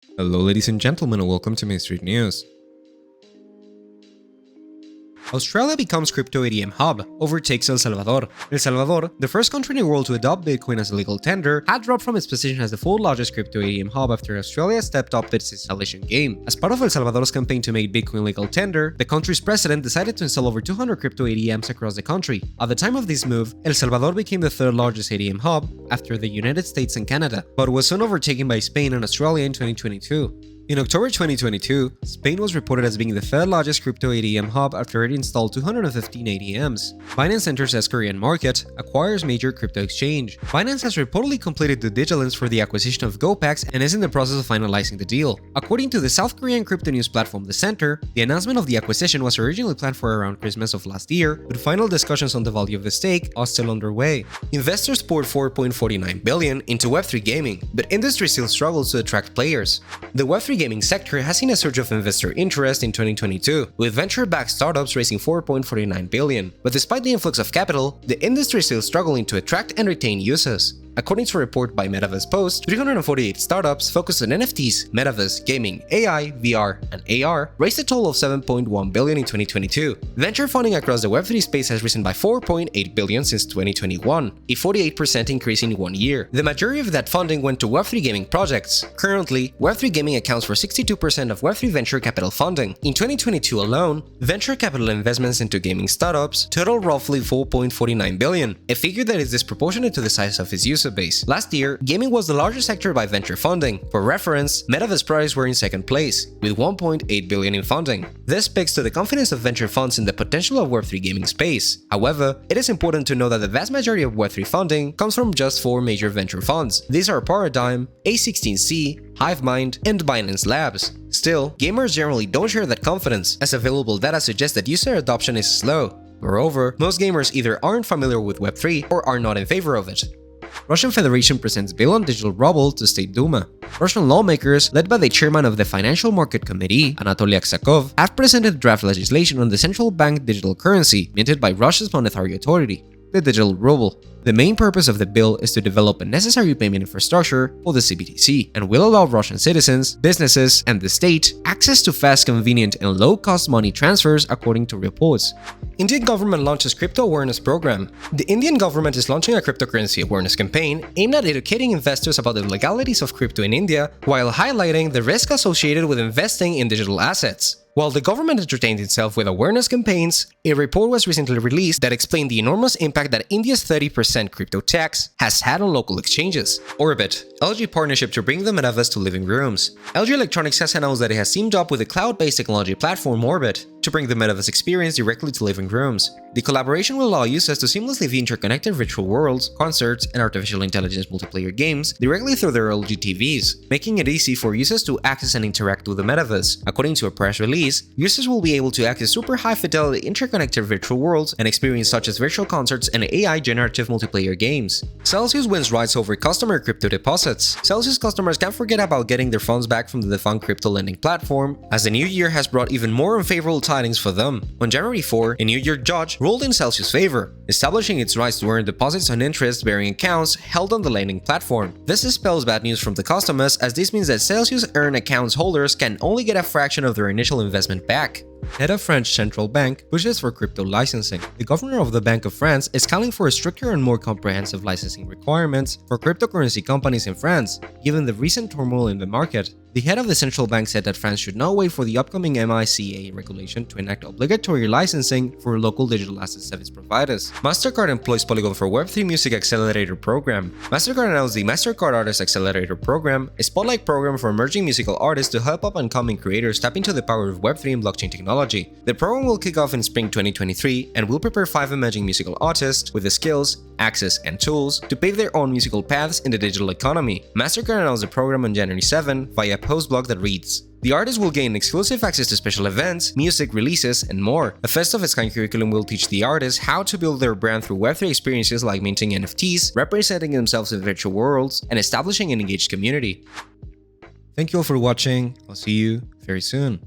Hello ladies and gentlemen and welcome to Main Street News. Australia becomes crypto ATM hub, overtakes El Salvador. El Salvador, the first country in the world to adopt Bitcoin as a legal tender, had dropped from its position as the fourth largest crypto ATM hub after Australia stepped up its installation game. As part of El Salvador's campaign to make Bitcoin legal tender, the country's president decided to install over 200 crypto ATMs across the country. At the time of this move, El Salvador became the third largest ATM hub after the United States and Canada, but was soon overtaken by Spain and Australia in 2022. In October 2022, Spain was reported as being the third largest crypto ATM hub after it installed 215 ATMs. Binance enters as Korean market, acquires major crypto exchange. Binance has reportedly completed due diligence for the acquisition of GoPax and is in the process of finalizing the deal. According to the South Korean crypto news platform The Center, the announcement of the acquisition was originally planned for around Christmas of last year, but final discussions on the value of the stake are still underway. Investors poured $4.49 billion into Web3 gaming, but industry still struggles to attract players. The Web3 gaming sector has seen a surge of investor interest in 2022, with venture-backed startups raising $4.49 billion. But despite the influx of capital, the industry is still struggling to attract and retain users. According to a report by Metaverse Post, 348 startups focused on NFTs, Metaverse, gaming, AI, VR, and AR raised a total of $7.1 billion in 2022. Venture funding across the Web3 space has risen by $4.8 billion since 2021, a 48% increase in 1 year. The majority of that funding went to Web3 gaming projects. Currently, Web3 gaming accounts for 62% of Web3 venture capital funding. In 2022 alone, venture capital investments into gaming startups total roughly $4.49 billion, a figure that is disproportionate to the size of its user base. Last year, gaming was the largest sector by venture funding. For reference, Metaverse projects were in second place, with $1.8 billion in funding. This speaks to the confidence of venture funds in the potential of Web3 gaming space. However, it is important to know that the vast majority of Web3 funding comes from just 4 major venture funds. These are Paradigm, A16Z, HiveMind, and Binance Labs. Still, gamers generally don't share that confidence, as available data suggests that user adoption is slow. Moreover, most gamers either aren't familiar with Web3 or are not in favor of it. Russian Federation presents bill on digital ruble to state Duma. Russian lawmakers, led by the chairman of the Financial Market Committee, Anatoly Aksakov, have presented draft legislation on the central bank digital currency minted by Russia's monetary authority, the digital ruble. The main purpose of the bill is to develop a necessary payment infrastructure for the CBDC and will allow Russian citizens, businesses, and the state access to fast, convenient, and low-cost money transfers, according to reports. Indian government launches crypto awareness program. The Indian government is launching a cryptocurrency awareness campaign aimed at educating investors about the legalities of crypto in India while highlighting the risk associated with investing in digital assets. While the government entertained itself with awareness campaigns, a report was recently released that explained the enormous impact that India's 30% crypto tax has had on local exchanges. Oorbit, LG partnership to bring the Metaverse to living rooms. LG Electronics has announced that it has teamed up with the cloud-based technology platform Oorbit to bring the Metaverse experience directly to living rooms. The collaboration will allow users to seamlessly view interconnected virtual worlds, concerts, and artificial intelligence multiplayer games directly through their LG TVs, making it easy for users to access and interact with the Metaverse. According to a press release, users will be able to access super high-fidelity interconnected virtual worlds and experience such as virtual concerts and AI generative multiplayer games. Celsius wins rights over customer crypto deposits. Celsius customers can't forget about getting their funds back from the defunct crypto lending platform, as the new year has brought even more unfavorable tidings for them. On January 4, a New Year judge ruled in Celsius' favor, establishing its rights to earn deposits on interest-bearing accounts held on the lending platform. This spells bad news from the customers, as this means that Celsius Earn accounts holders can only get a fraction of their initial investment back. Head of French Central Bank pushes for crypto licensing. The governor of the Bank of France is calling for stricter and more comprehensive licensing requirements for cryptocurrency companies in France, given the recent turmoil in the market. The head of the central bank said that France should not wait for the upcoming MiCA regulation to enact obligatory licensing for local digital asset service providers. Mastercard employs Polygon for Web3 Music Accelerator program. Mastercard announced the Mastercard Artist Accelerator program, a spotlight program for emerging musical artists to help up-and-coming creators tap into the power of Web3 and blockchain technology. The program will kick off in spring 2023 and will prepare 5 emerging musical artists with the skills, access, and tools to pave their own musical paths in the digital economy. Mastercard announced the program on January 7 via a post blog that reads, "The artists will gain exclusive access to special events, music releases, and more. A first-of-its-kind curriculum will teach the artists how to build their brand through Web3 experiences like minting NFTs, representing themselves in virtual worlds, and establishing an engaged community." Thank you all for watching. I'll see you very soon.